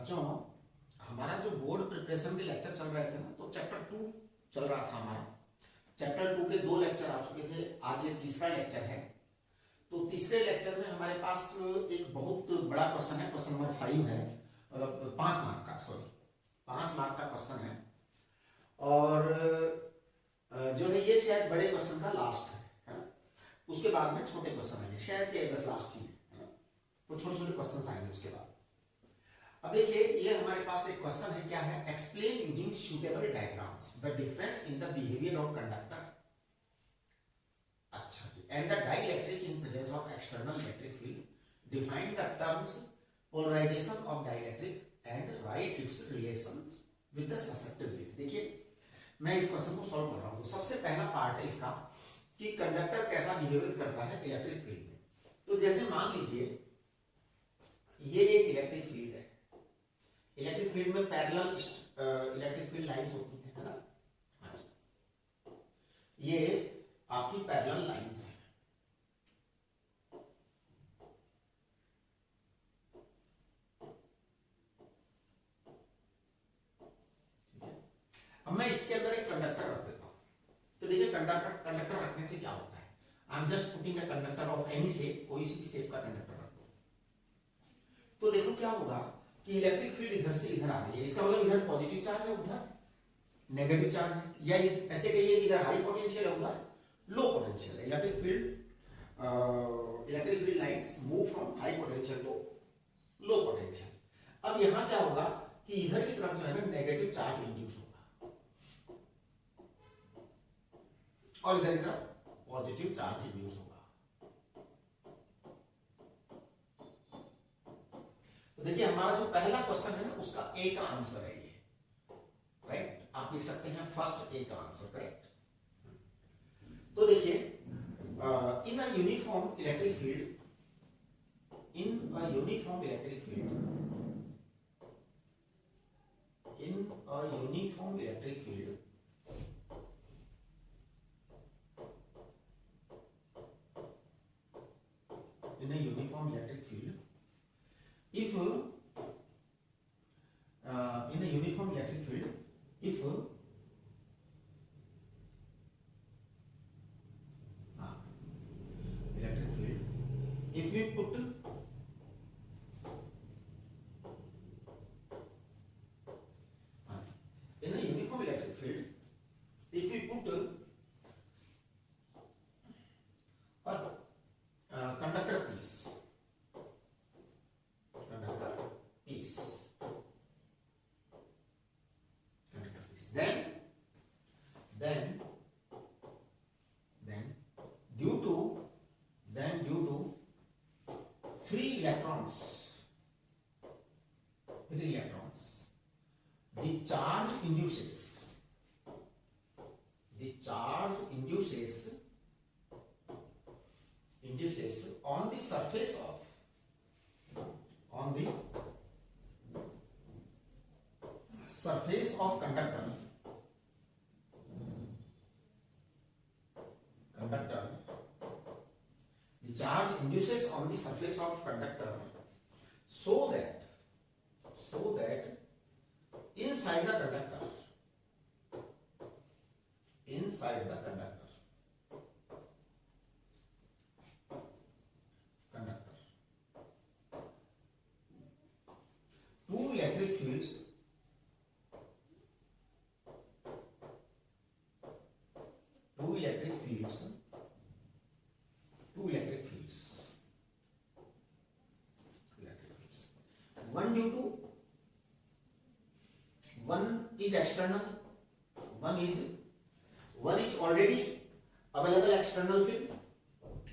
बच्चों, हमारा जो बोर्ड प्रिपरेशन के लेक्चर चल रहे थे ना, तो चैप्टर 2 चल रहा था हमारा। चैप्टर 2 के 2 लेक्चर आ चुके थे, आज ये तीसरा लेक्चर है। तो तीसरे लेक्चर में हमारे पास एक बहुत बड़ा क्वेश्चन है, क्वेश्चन नंबर 5 है, 5 मार्क का, सॉरी 5 मार्क का क्वेश्चन है। और जो है ये शायद बड़े क्वेश्चन का लास्ट है ना। उसके बाद में छोटे क्वेश्चन आएंगे, शायद ये बस लास्ट ही है ना। तो छोटे छोटे क्वेश्चन आएंगे उसके बाद। अब देखिए, ये हमारे पास एक क्वेश्चन है, क्या है, explain using suitable diagrams the difference in the behaviour of conductor, अच्छा जी, and the dielectric in presence of external electric field, define the terms polarisation of dielectric and write its relation with the susceptibility. देखिए, मैं इस question को solve कर रहा हूं। तो सबसे पहला पार्ट है इसका कि कंडक्टर कैसा बिहेवियर करता है इलेक्ट्रिक फील्ड में। तो जैसे मान लीजिए ये एक इलेक्ट्रिक फील्ड है, इलेक्ट्रिक फील्ड में पैरेलल इलेक्ट्रिक फील्ड लाइंस होती है ना। हाँ जी, ये आपकी पैरेलल लाइंस है। अब मैं इसके अंदर एक कंडक्टर रख देता हूं। तो देखिए, कंडक्टर रखने से क्या होता है, I am just putting a conductor of any shape, कोई सी भी शेप का कंडक्टर रख दो। तो देखो क्या होगा कि इलेक्ट्रिक फील्ड इधर से इधर आ रही है, इसका मतलब इधर पॉजिटिव चार्ज है, उधर नेगेटिव चार्ज है, या ऐसे कहिए कि इधर हाई पोटेंशियल है, उधर लो पोटेंशियल है। Electric field lines move from high potential to low potential. अब यहां क्या होगा कि इधर की तरफ जो है ना नेगेटिव चार्ज इंड्यूस होगा और इधर की तरफ पॉजिटिव चार्ज इंड्यूस होगा। तो देखिए, हमारा जो पहला क्वेश्चन है ना, उसका ए का आंसर है ये, राइट। आप लिख सकते हैं फर्स्ट ए का आंसर, करेक्ट। तो देखिए, in a uniform electric field, in a uniform electric field, in a uniform electric field, in a uniform electric field, if in a uniform electric field, if electric field, if we put in a uniform electric field, if we put a conductor piece, then due to free electrons, the charge induces on the surface of conductor, the charge induces on the surface of conductor, so that inside the conductor, two electric fields one is external, one is already available external field,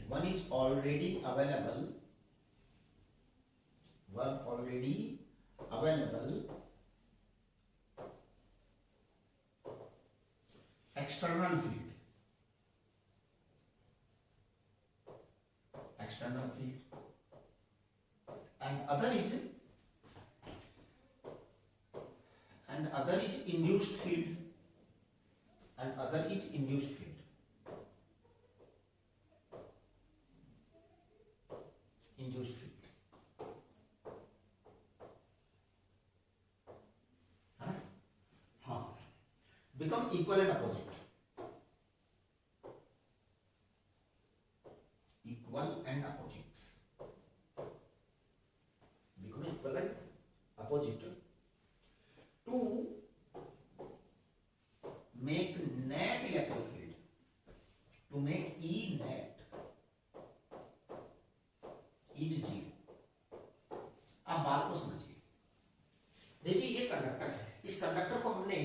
one already available external field, and other is induced field, become equal and opposite. Equal and opposite. Become equal and opposite to make net electric field. To make E net is 0. आप बात को समझिए। देखिए ये conductor है, इस conductor को हमने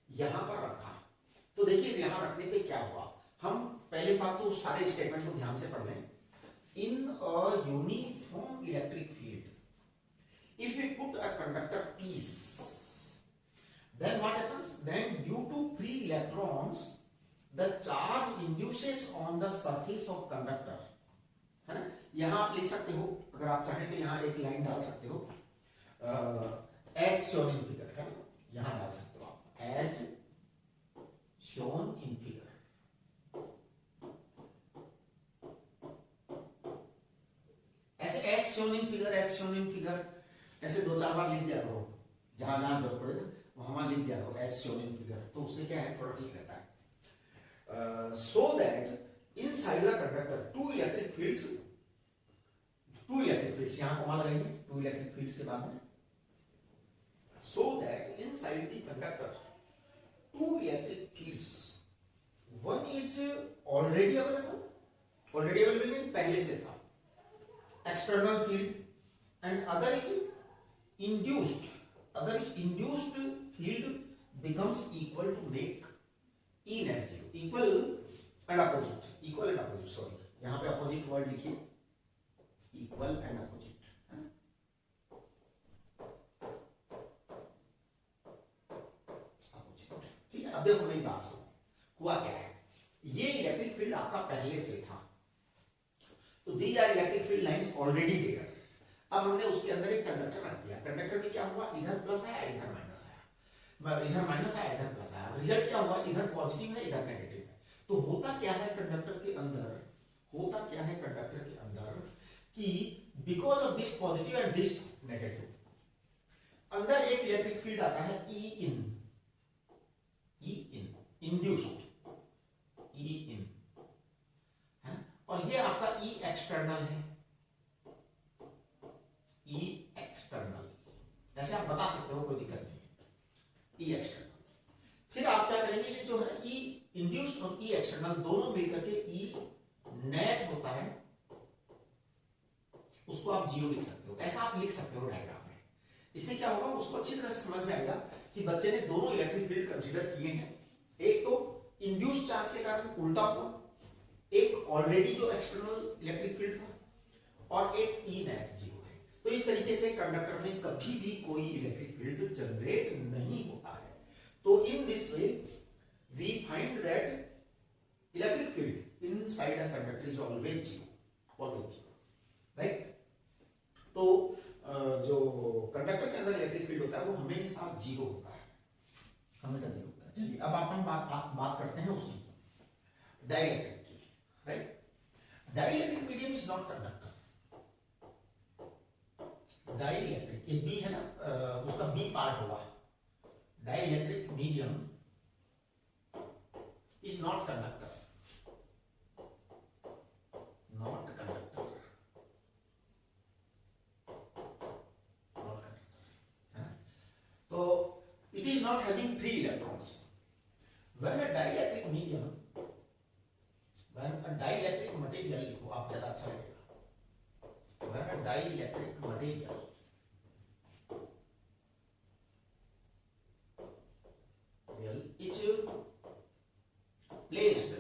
यहां पर रखा, तो देखिए यहां रखने पे क्या हुआ। हम पहले बात तो सारे स्टेटमेंट को ध्यान से पढ़ लें। In a uniform electric field if we put a conductor piece, then what happens? Then due to free electrons the charge induces on the surface of conductor, है ना। यहां आप लिख सकते हो, अगर आप चाहें तो यहां एक लाइन डाल सकते हो एज शोन इन फिगर, है ना, यहां डाल सकते हो आप एज शोन इन फिगर। ऐसे as shown in figure, as shown in figure ऐसे 2-4 बार लिख दिया करो, जहां जहां जरूरत पड़े वहां लिख दिया करो एज शोन इन फिगर, तो उससे क्या है थोड़ा ठीक रहता है। So that inside the conductor two electric fields, यहां कॉमा लगाएंगे टू इलेक्ट्रिक फील्ड्स के बाद में, so that inside the conductor two electric fields, one is already available, already available mean पहले से था external field, and other is induced field becomes equal to make E net 0, equal and opposite, sorry, यहां पे opposite word लिखिए, equal and opposite, है ना। opposite, ठीक है। अब देखो मेरी बात सुनो, हुआ क्या है, ये इलेक्ट्रिक फील्ड आपका पहले से था, तो there are electric field lines already there. अब हमने उसके अंदर एक कंडक्टर रख दिया, कंडक्टर में क्या हुआ, इधर प्लस आया इधर माइनस आया, इधर माइनस आया इधर प्लस आया, रिजल्ट क्या हुआ, इधर पॉजिटिव है इधर नेगेटिव है। तो होता क्या है कंडक्टर के अंदर, कि because of this positive and this negative, अंदर एक इलेक्ट्रिक फील्ड आता है ई इन, इंड्यूस्ड ई इन है, और ये आपका ई एक्सटर्नल है, ई एक्सटर्नल, ऐसे आप बता सकते हो, कोई दिक्कत नहीं है, ई एक्सटर्नल। फिर आप क्या करेंगे, ये जो है ई इंड्यूस्ड और ई एक्सटर्नल दोनों मिलकर के ई नेट होता है, उसको आप 0 लिख सकते हो, ऐसा आप लिख सकते हो डायग्राम में। इससे क्या होगा, उसको अच्छी तरह से समझ में आएगा कि बच्चे ने दोनों इलेक्ट्रिक फील्ड कंसीडर किए हैं, एक तो इंड्यूस्ड चार्ज के कारण उल्टा हुआ, एक ऑलरेडी जो एक्सटर्नल इलेक्ट्रिक फील्ड था, और एक ई नेट 0 है। तो इस तरीके से कंडक्टर में कभी भी कोई इलेक्ट्रिक फील्ड जनरेट नहीं होता है। तो in this way we find that electric field inside a conductor is always 0, right. तो जो कंडक्टर के अंदर इलेक्ट्रिक फील्ड होता है वो हमेशा 0 होता है, हमेशा 0 होता है। चलिए अब अपन बात करते हैं उसकी डाइलेक्ट्रिक की, right. Dielectric medium is not conductor, dielectric ये बी है ना, उसका बी पार्ट होगा, dielectric medium is not conductor, तो it is not having free electrons. When a dielectric medium, when a dielectric material, को आप ज्यादा अच्छा लगेगा, when a dielectric material is placed,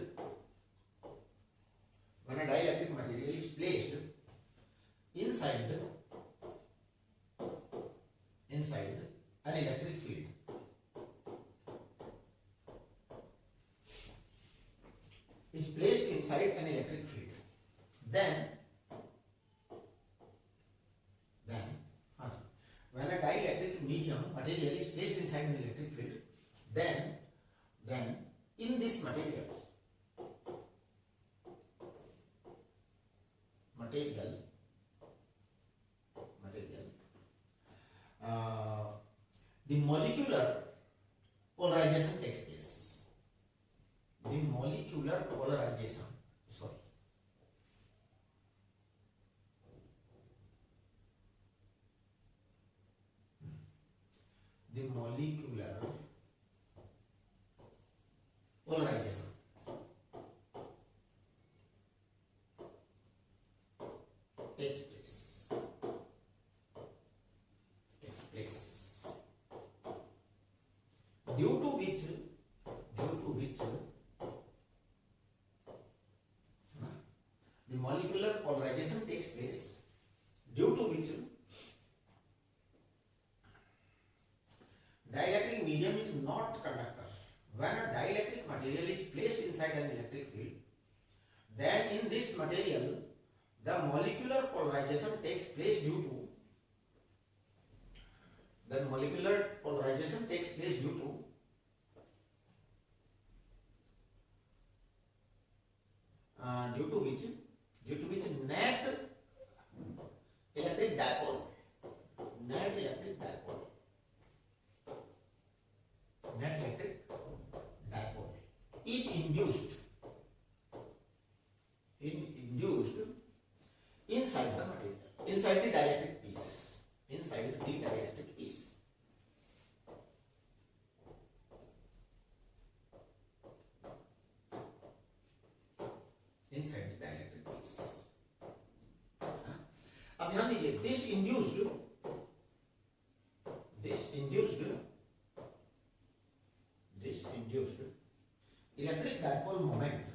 when a dielectric material is placed inside an electric field, is placed inside an electric field, then when a dielectric medium material is placed inside an electric field, then in this material the molecular polarization takes place. the molecular polarization takes place due to which the molecular polarization takes place, due to which dielectric medium is not conductor. When a dielectric material is placed inside an electric field, then in this material the molecular polarization takes place due to which net electric dipole is induced inside the material, inside the dielectric piece. Inside the dielectric piece. अब ध्यान दीजिए, this induced electric dipole moment,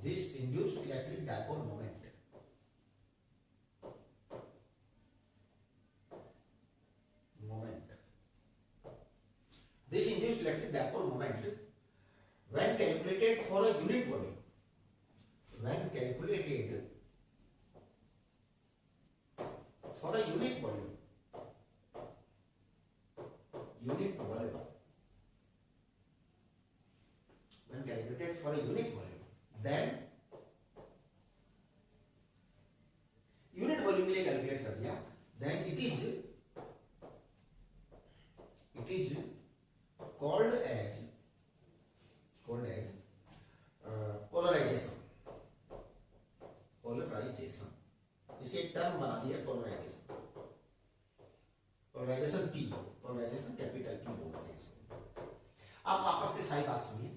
this induced electric dipole moment when calculated for a unit volume, then unit volume के लिए calculate कर दिया, then it is called as polarization. इसके एक term बना दिया पोलराइजेशन P, कैपिटल P बोलते हैं इसको। आप आपस से सारी बात सुनिए।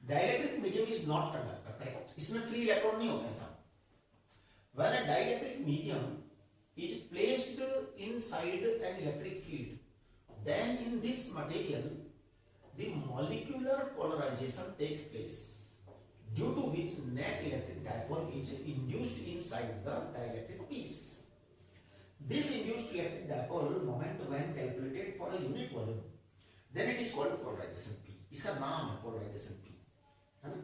Dielectric medium is not conductor, correct. इसमें फ्री इलेक्ट्रॉन नहीं होते हैं साहब। When a dielectric medium is placed inside an electric field, then in this material the molecular polarisation takes place, due to which net electric dipole is induced inside the dielectric piece. This induced electric dipole moment when calculated for a unit volume, then it is called polarization P. इसका नाम है polarization P, है ना।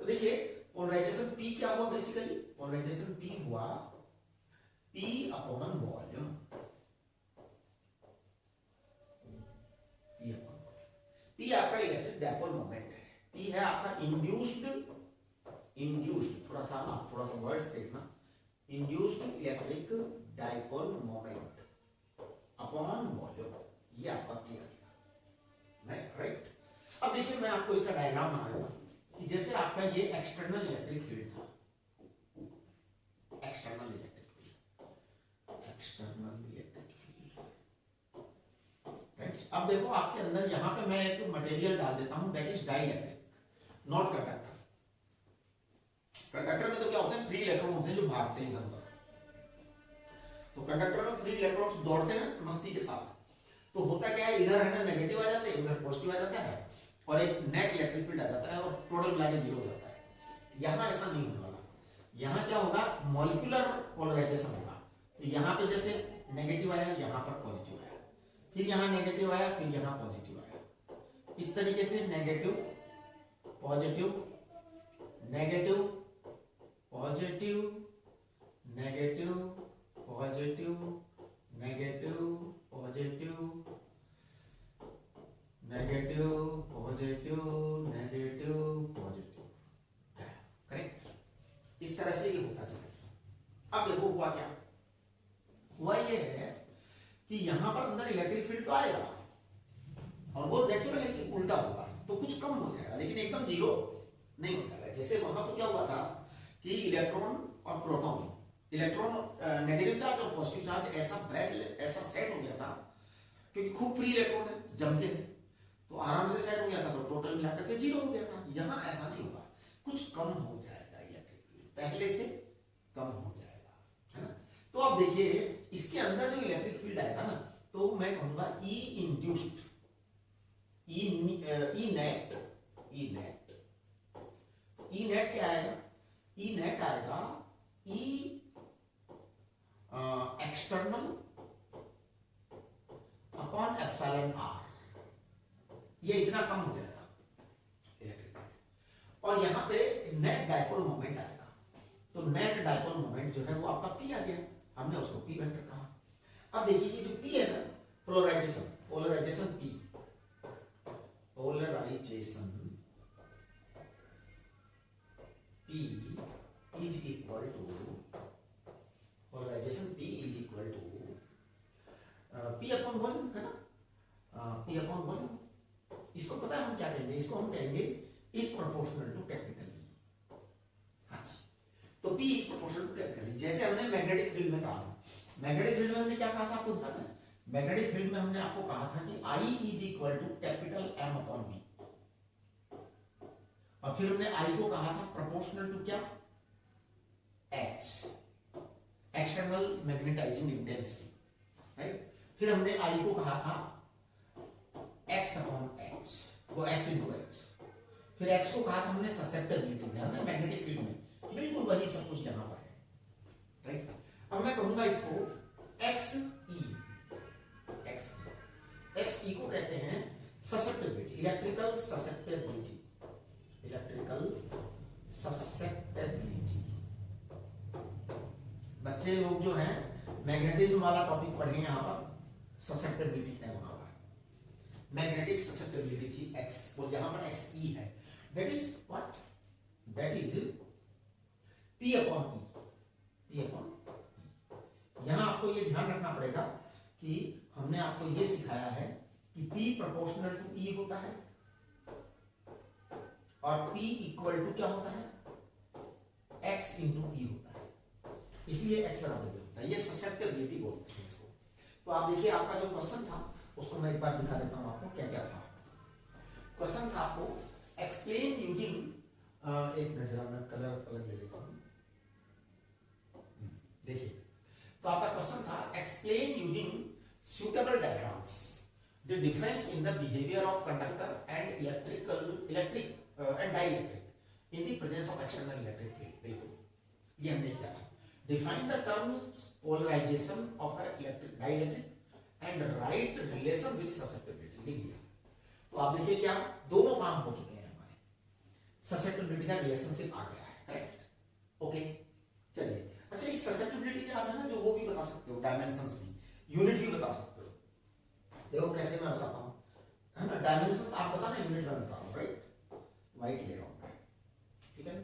तो देखिए polarization P क्या हुआ, basically polarization P हुआ P अपॉन वॉल्यूम। P आपका इलेक्ट्रिक डाइपोल मोमेंट है, P है आपका इंड्यूस्ड, थोड़ा सा वर्ड्स देखना, induced electric dipole moment upon volume, ये आपका क्लियर है, राइट। अब देखिए मैं आपको इसका डायग्राम बनाऊंगा कि जैसे आपका ये एक्सटर्नल इलेक्ट्रिक फील्ड था, एक्सटर्नल इलेक्ट्रिक फील्ड, राइट। अब देखो आपके अंदर यहाँ पे मैं एक मटेरियल डाल देता हूं, that is dielectric, not conductor. Conductor में तो क्या होते हैं, फ्री इलेक्ट्रॉन होते हैं जो भागते हैं इधर उधर। तो कंडक्टर में फ्री इलेक्ट्रॉन्स दौड़ते हैं मस्ती के साथ, तो होता क्या है, इधर है ना नेगेटिव आ जाते हैं, उधर पॉजिटिव आ जाता है, और एक नेट इलेक्ट्रिक फील्ड आ जाता है, और टोटल मिला के 0 हो जाता है। यहाँ ऐसा नहीं होने वाला, यहाँ क्या होगा, मॉलिक्यूलर पोलराइजेशन होगा। तो यहाँ पे जैसे नेगेटिव आया, यहाँ पर पॉजिटिव आया, फिर यहाँ नेगेटिव आया, फिर यहाँ पॉजिटिव आया, इस तरीके से negative positive, negative positive, negative positive, negative positive, negative positive, negative positive, correct. इस तरह से ये होता चलेगा। अब देखो हुआ क्या, हुआ ये है कि यहां पर अंदर इलेक्ट्रिक फील्ड तो आएगा, और वो नेचुरल है कि उल्टा होगा, तो कुछ कम हो जाएगा, लेकिन एकदम 0 नहीं हो जाएगा। जैसे वहां तो क्या हुआ था कि इलेक्ट्रॉन और प्रोटॉन, इलेक्ट्रॉन नेगेटिव चार्ज और पॉजिटिव चार्ज ऐसा सेट हो गया था क्योंकि खूब फ्री इलेक्ट्रॉन है, जमते हैं, तो आराम से सेट हो गया था, तो टोटल मिलाकर के 0 हो गया था। यहाँ ऐसा नहीं होगा, कुछ कम हो जाएगा इलेक्ट्रिक फील्ड, पहले से कम हो जाएगा, है ना। तो अब देखिए इसके अंदर जो इलेक्ट्रिक फील्ड आएगा ना, तो मैं कहूंगा ई इंड्यूस्ड, ई नेट क्या आएगा, ई नेट आएगा ई एक्सटर्नल अपॉन एप्सिलॉन आर, ये इतना कम हो जाएगा इलेक्ट्रिक फील्ड। और यहाँ पे नेट डायपोल मोमेंट आएगा, तो नेट डायपोल मोमेंट जो है वो आपका पी आ गया, हमने उसको पी वेक्टर कहा। अब देखिए ये जो पी है ना, polarisation P, polarisation P is equal to polarization P is equal to P upon 1 है ना, P upon 1। इसको पता है हम क्या कहेंगे, इसको हम कहेंगे is proportional to capital E। हाँ जी, तो P is proportional to capital E। जैसे हमने मैग्नेटिक फील्ड में कहा था, मैग्नेटिक फील्ड में हमने क्या कहा था आपको ध्यान है, मैग्नेटिक फील्ड में हमने आपको कहा था कि I is equal to capital M upon V, और फिर हमने I को कहा था प्रोपोर्शनल टू क्या, H, external magnetising intensity, right. फिर हमने I को कहा था X अपॉन H, वो X इंटू H। फिर X को कहा था हमने ससेप्टेबिलिटी, ध्यान है मैग्नेटिक फील्ड में बिल्कुल वही सब कुछ यहाँ पर है, राइट। अब मैं कहूंगा इसको XE को कहते हैं ससेप्टेबिलिटी, इलेक्ट्रिकल ससेप्टेबिलिटी, बच्चे लोग जो हैं मैग्नेटिज्म वाला टॉपिक पढ़े यहाँ पर, ससेप्टेबिलिटी है वहां पर, मैग्नेटिक ससेप्टेबिलिटी थी X, और यहाँ पर XE है, that is what, that is P upon E। यहाँ आपको ये ध्यान रखना पड़ेगा कि हमने आपको ये सिखाया है कि P प्रोपोर्शनल टू E होता है, और P इक्वल टू क्या होता है, X इंटू E होता है, इसलिए X बराबर होता है, ये ससेप्टेबिलिटी बोलते हैं इसको। तो आप देखिए आपका जो क्वेश्चन था उसको मैं एक बार दिखा देता हूं आपको क्या क्या था। क्वेश्चन था आपको एक्सप्लेन यूजिंग, एक मिनट जरा मैं कलर अलग ले लेता हूं, देखिए तो आपका क्वेश्चन था explain using suitable diagrams the difference in the behavior of conductor and electric and dielectric in the presence of external electric field। बिल्कुल ये हमने किया था। Define the terms polarization of a electric dielectric and write relation with susceptibility, लिख दिया। तो आप देखिए क्या दोनों काम हो चुके हैं हमारे, ससेप्टिबिलिटी का रिलेशनशिप आ गया है, करेक्ट, ओके। चलिए अच्छा, इस ससेप्टिबिलिटी के आप है ना जो वो भी बता सकते हो, डायमेंशंस भी, यूनिट भी बता सकते हो। देखो कैसे मैं बताता हूँ, है ना, डायमेंशंस आप बताना, यूनिट में बता रहा हूँ, राइट, वाइट ले रहा हूँ मैं, ठीक है।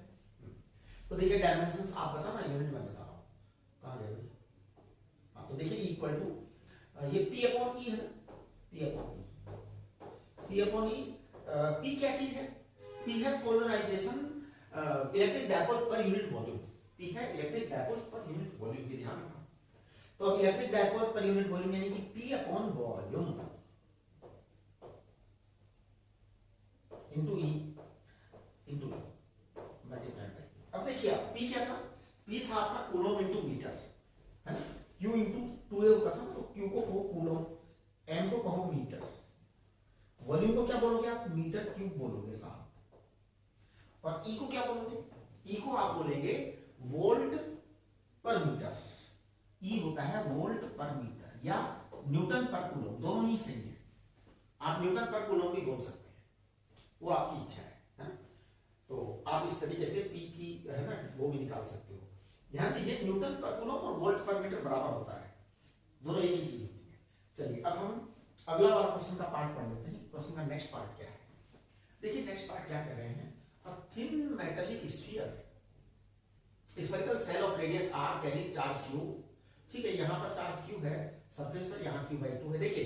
तो देखिए डायमेंशंस आप बताना, यूनिट में बता रहा हूँ, कहाँ गए भाई, हाँ तो देखिए इक्वल टू ये P अपॉन E है ना, P अपॉन E, P क्या चीज है, P है polarisation electric dipole per unit volume, P है electric dipole per unit volume, भी ध्यान रखना। तो अब electric dipole per unit volume यानी कि P upon volume into E multiplied by. अब देखिए P क्या था, P था आपका कूलम इंटू मीटर, है ना, Q इंटू 2A होता था, तो Q को कहो कूलम, M को कहो मीटर, वॉल्यूम को क्या बोलोगे आप, मीटर क्यूब बोलोगे साहब, और E को क्या बोलोगे, E को आप बोलेंगे वोल्ट पर मीटर, E होता है वोल्ट पर मीटर या न्यूटन पर कूलम, दोनों ही सही है, आप न्यूटन पर कूलम भी बोल सकते हैं, वो आपकी इच्छा है ना? तो आप इस तरीके से P की है ना वो भी निकाल सकते हो। ध्यान दीजिए न्यूटन पर कूलम और वोल्ट पर मीटर बराबर होता है, दोनों एक ही चीज होती है। चलिए अब हम अगला वाला क्वेश्चन का पार्ट पढ़ लेते हैं। क्वेश्चन का नेक्स्ट पार्ट क्या है, देखिए नेक्स्ट पार्ट क्या कह रहे हैं, a thin metallic sphere spherical shell of radius r carry charge q, ठीक है, यहाँ पर चार्ज q है, सरफेस पर यहाँ q/2 है। देखिए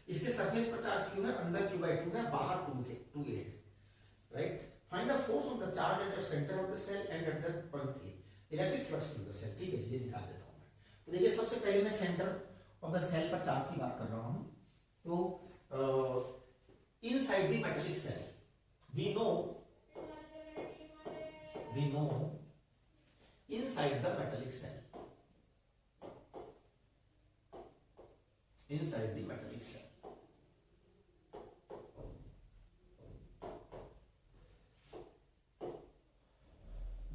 इसके सरफेस पर चार्ज q है, अंदर q/2 है, बाहर 2a है, right. Find the force on the charge at the centre of the cell and at the point a, electric flux through the cell, ठीक है, ये निकाल देता हूं मैं। तो देखिए सबसे पहले मैं सेंटर ऑफ द सेल पर चार्ज की बात कर रहा हूं, तो inside the metallic cell we know inside the metallic cell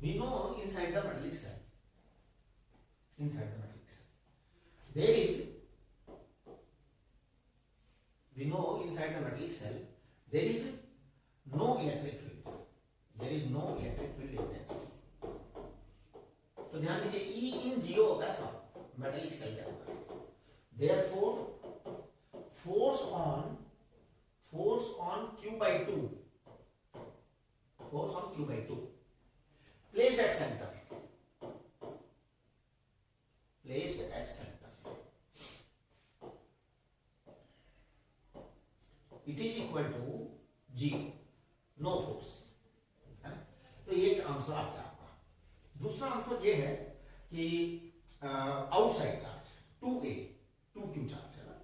we know inside the metallic cell there is no electric field intensity। तो ध्यान दीजिए E in 0 होता है सब मेटेलिक सेल के अंदर। Therefore force on Q by 2 placed at center it is equal to 0, no force, है ना। तो ये एक आंसर आ गया आपका। दूसरा आंसर ये है कि outside charge 2a 2q charge है ना।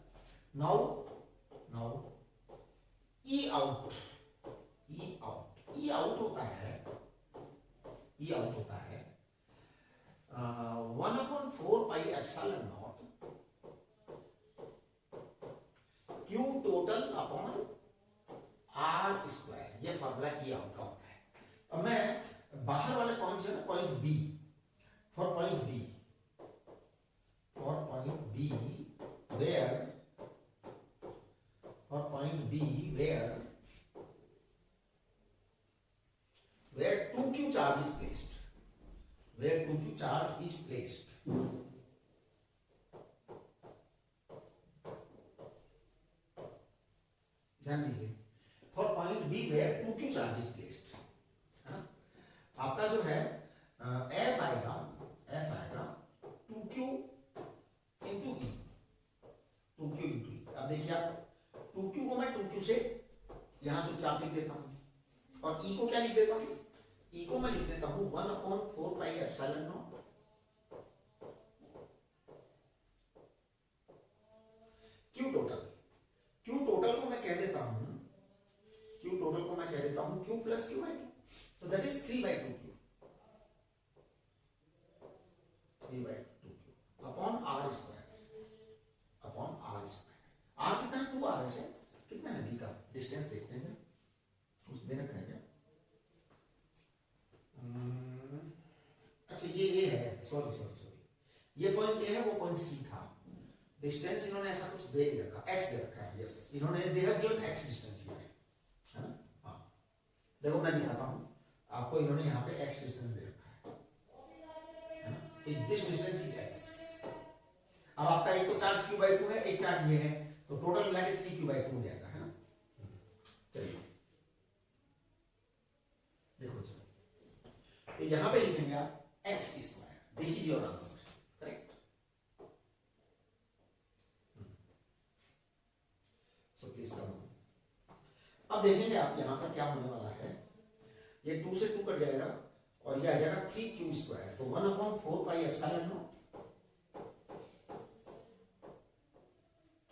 नाउ E out होता है 1/4 पाई epsilon not Q total upon R square. ये फॉर्मूला E आउट का होता है। अब मैं बाहर वाले पॉइंट है ना, point B, for point B where 2q charge is placed, ध्यान दीजिए, for point B where 2q charge is placed, है ना। आपका जो है F आएगा 2q इंटू E, अब देखिए आप 2q को मैं 2q से यहां चुपचाप लिख देता हूं और E को क्या लिख देता हूं, E को मैं लिख देता हूं 1/4 पाई एप्सिलॉन नॉट Q टोटल को मैं कह देता हूं Q प्लस Q बाई 2, तो that is 3/2Q upon R square. R कितना है, 2R है। कितना है B का डिस्टेंस देखते हैं, कुछ दे रखा है क्या? अच्छा ये है, सॉरी ये पॉइंट ये है, वो पॉइंट C था। डिस्टेंस इन्होंने ऐसा कुछ दे नहीं रखा, x दे रखा है। यस, इन्होंने they have given x distance here, है ना। हाँ देखो मैं दिखाता हूं आपको, इन्होंने यहाँ पे x डिस्टेंस दे रखा है ना। This distance is x। अब आपका एक तो चार्ज Q/2 है, एक चार्ज ये है, तो टोटल मिला के 3Q/2 हो जाएगा, है ना। चलिए देखो, चलो तो यहां पे लिखेंगे आप x square. This is your answer, correct. So please come. अब देखेंगे आप यहां पर क्या होने वाला है। ये 2 से 2 कट जाएगा और ये आ जाएगा 3q स्क्वायर। तो 1/4 पाई epsilon not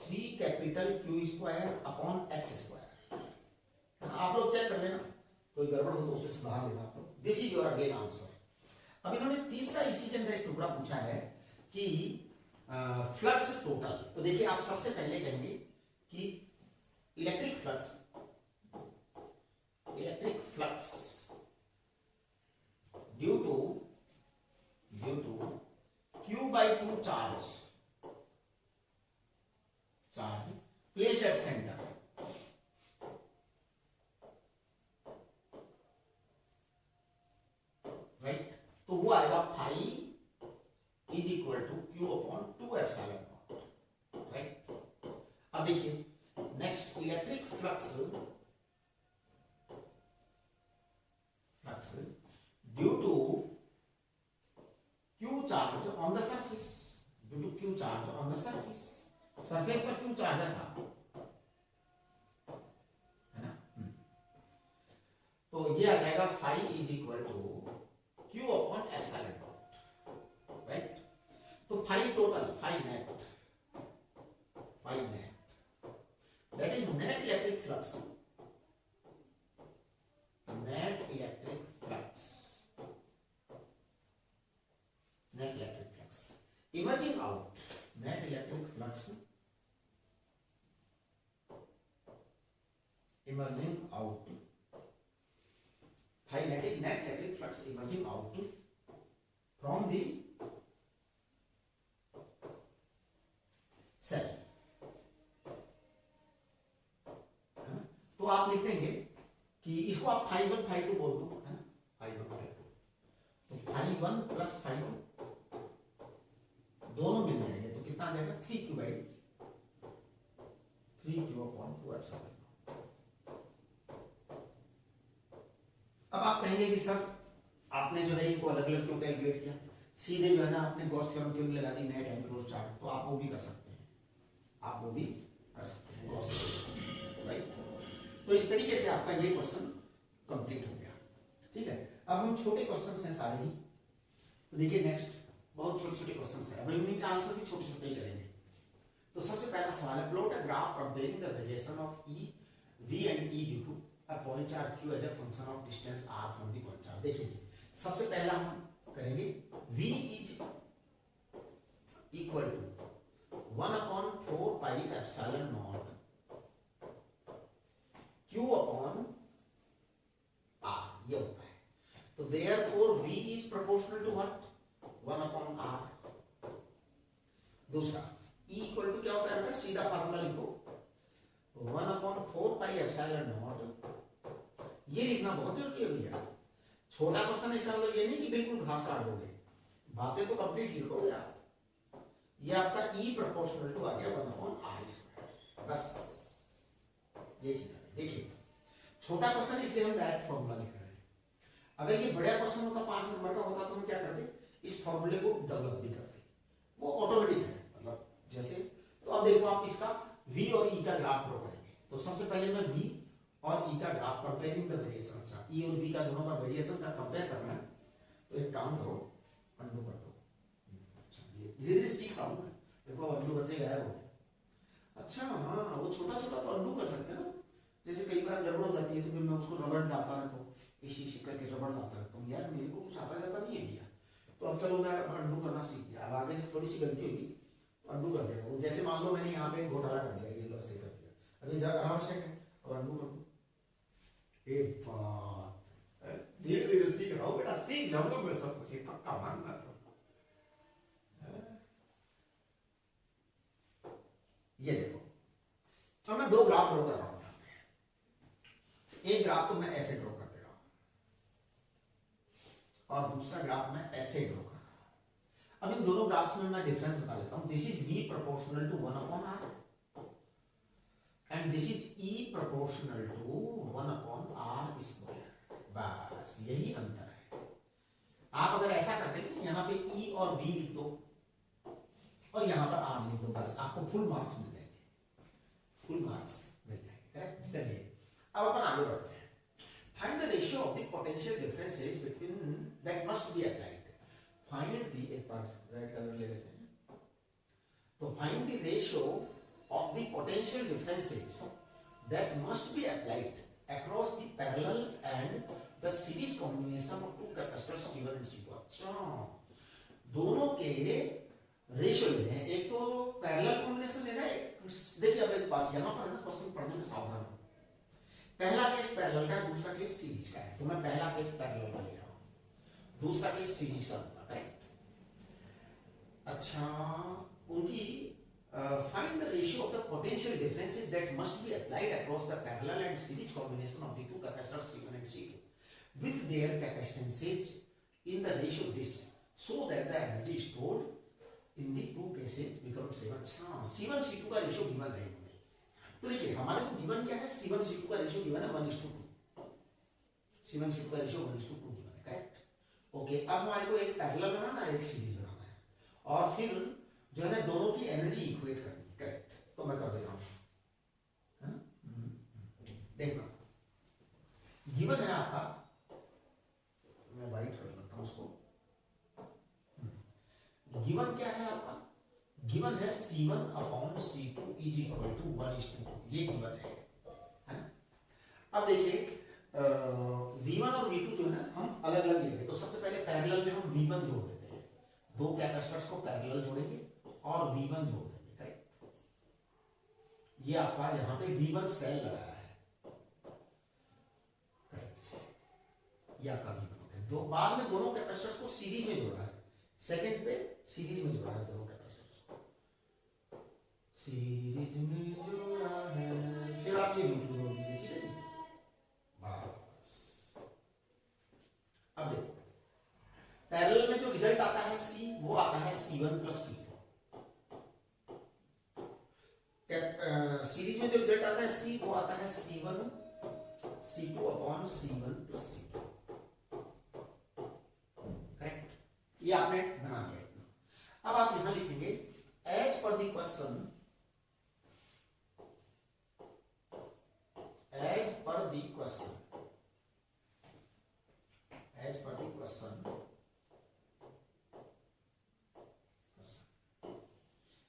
3 capital Q square upon x square. आप लोग चेक कर लेना, कोई गड़बड़ हो तो उसे सुधार लेना आप लोग। This is your again answer. अब इन्होंने तीसरा इसी के अंदर एक टुकड़ा पूछा है कि फ्लक्स टोटल। तो देखिए आप सबसे पहले कहेंगे कि electric flux due to Q/2 charge placed at center, right. तो वो आएगा phi is equal to Q upon 2 epsilon naught, right. अब देखिए next, electric flux due to Q charge on the surface, surface पर Q चार्ज है साहब, है ना। तो ये आ जाएगा phi is equal to Q upon epsilon naught, right. तो phi total, phi net that is net electric flux, net electric flux, net electric flux emerging out, net electric flux emerging out, that is net electric flux emerging out from the cell. तो आप लिख देंगे कि इसको आप phi 1 phi 2 बोल दो, है ना, phi 1 phi 2, तो phi 1 प्लस phi 2 दोनों मिल जाएंगे, तो कितना आ जाएगा 3q by 3q upon 2 epsilon. अब आप कहेंगे कि सर आपने जो है इनको अलग अलग क्यों कैलकुलेट किया, सीधे जो है ना आपने गॉस थ्योरम क्यों लगा दी नेट एनक्लोज्ड चार्ज, तो आप वो भी कर सकते हैं, आप वो भी कर सकते हैं गॉस थ्योरम, राइट। तो इस तरीके से आपका ये क्वेश्चन कंप्लीट हो गया, ठीक है। अब हम छोटे क्वेश्चंस हैं सारे ही, तो देखिए नेक्स्ट बहुत छोटे छोटे क्वेश्चंस हैं, अभी उनके आंसर भी छोटे छोटे ही करेंगे। तो सबसे पहला सवाल है, plot a graph comparing the variation of E V and E due to a point charge q as a function of distance r from the point charge। देखिए सबसे पहला हम करेंगे v is equal to 1 upon 4 pi epsilon naught q upon r, ये होता है। तो therefore v is proportional to what, 1 upon r। दूसरा e equal to क्या होता है बेटा, सीधा फार्मूला लिखो 1 upon 4 pi epsilon naught, ये लिखना बहुत जरूरी है भैया। छोटा क्वेश्चन ऐसा मतलब ये नहीं कि बिल्कुल घास काट दोगे, बातें तो कंप्लीट लिखोगे आप। ये आपका E प्रोपोर्शनल टू आ गया 1 अपॉन r स्क्वायर, बस ये चीज है। देखिए छोटा क्वेश्चन इसलिए हम डायरेक्ट फॉर्मूला लिख रहे हैं, अगर ये बड़ा क्वेश्चन होता 5 नंबर का होता तो हम क्या करते, इस फॉर्मूले को डेवलप भी करते, वो ऑटोमेटिक है, मतलब जैसे। तो अब देखो आप इसका V और E का ग्राफ ड्रॉ करेंगे, तो सबसे पहले मैं V और ई का ग्राफ कंपेयरिंग द वेरिएशन, अच्छा ई और वी का दोनों का वेरिएशन का कंपेयर करना है, तो एक काम करो अंडू कर दो, अच्छा ये धीरे धीरे सीख रहा हूँ मैं, देखो अंडू करते गायब हो गया। अच्छा हाँ, वो छोटा छोटा तो अंडू कर सकते हैं ना, जैसे कई बार गड़बड़ हो जाती है तो फिर मैं उसको रबड़ डालता रहता हूँ, इसी करके रबड़ डालता रहता हूँ, यार मेरे को कुछ आता जाता नहीं है भैया। तो अब चलो मैं अंडू करना सीख गया, अब आगे से थोड़ी सी गलती होगी तो अंडू कर देगा वो, जैसे मान लो मैंने यहाँ पे घोटाला कर दिया, ये लो ऐसे कर दिया, अभी अनावश्यक है और अंडू कर दो। एक बात धीरे धीरे सीख रहा हूं बेटा, सीख जाऊंगा मैं सब कुछ, पक्का मानना। तो ये देखो, तो मैं दो ग्राफ ड्रॉ कर रहा हूं, एक ग्राफ तो मैं ऐसे ड्रॉ कर दे रहा हूं और दूसरा ग्राफ मैं ऐसे ड्रॉ कर रहा हूं। अब इन दोनों ग्राफ्स में मैं डिफरेंस बता लेता हूं, this is v proportional to 1 upon r and this is E proportional to 1 upon r square, बस यही अंतर है। आप अगर ऐसा करते हैं यहाँ पे E और V लिख दो और यहाँ पर R लिख दो, बस आपको फुल मार्क्स मिल जाएंगे, फुल मार्क्स मिल जाएंगे, करेक्ट। चलिए अब अपन आगे बढ़ते हैं। Find the ratio of the potential differences between that must be applied, find the, एक बार रेड कलर ले लेते हैं, तो find the ratio of the potential differences that must be applied across the parallel and the series combination of two capacitors C1 and C2। अच्छा दोनों के ratio लेने हैं, एक तो पैरेलल कॉम्बिनेशन लेना है। देखिए अब एक बात यहाँ पर ना क्वेश्चन पढ़ने में सावधान हो, पहला केस पैरेलल का है, दूसरा केस सीरीज का है, तो मैं पहला केस पैरेलल का ले रहा हूँ, दूसरा केस सीरीज का होगा, करेक्ट। अच्छा उनकी find the ratio of the potential differences that must be applied across the parallel and series combination of the two capacitors C1 and C2 with their capacitances in the ratio this, so that the energy stored in the two cases becomes same। अच्छा C1 C2 का ratio given है, तो देखिए हमारे को given क्या है, C1 C2 का रेशियो गिवन है 1:2, C1 C2 का रेशियो 1:2 गिवन है, करेक्ट। ओके अब हमारे को एक पैरेलल बनाना है, एक सीरीज बनाना है, और फिर जो है ना दोनों की एनर्जी इक्वेट करनी है, करेक्ट। तो मैं कर दे रहा हूं, देखना गिवन है आपका, मैं वाइट कर लेता हूं उसको। गिवन क्या है आपका, गिवन है C1 upon C2 is equal to 1:2, ये गिवन है ना। अब देखिए V1 और V2 जो है ना हम अलग अलग लेंगे। तो सबसे पहले पैरेलल में हम V1 जोड़ देते हैं, दो कैपेसिटर्स को पैरेलल जोड़ेंगे और V1 जोड़ देंगे, करेक्ट। ये आपका यहाँ पे V1 सेल लगाया है, करेक्ट, ये आपका V1 हो गया। दो बाद में दोनों कैपेसिटर्स को सीरीज में जोड़ा है, सेकंड पे सीरीज में जोड़ा है, दोनों कैपेसिटर्स को सीरीज में जोड़ा है। फिर आप ये V2 जोड़ दीजिए, ठीक है जी। अब देखो पैरेलल में जो रिजल्ट आता है C, वो आता है C1 प्लस C2। सीरीज में जो रिजल्ट आता है C, वो आता है C1 C2 upon C1 plus C2, correct. ये आपने बना दिया इतना। अब आप यहां लिखेंगे as per the question, as per the question, as per the question,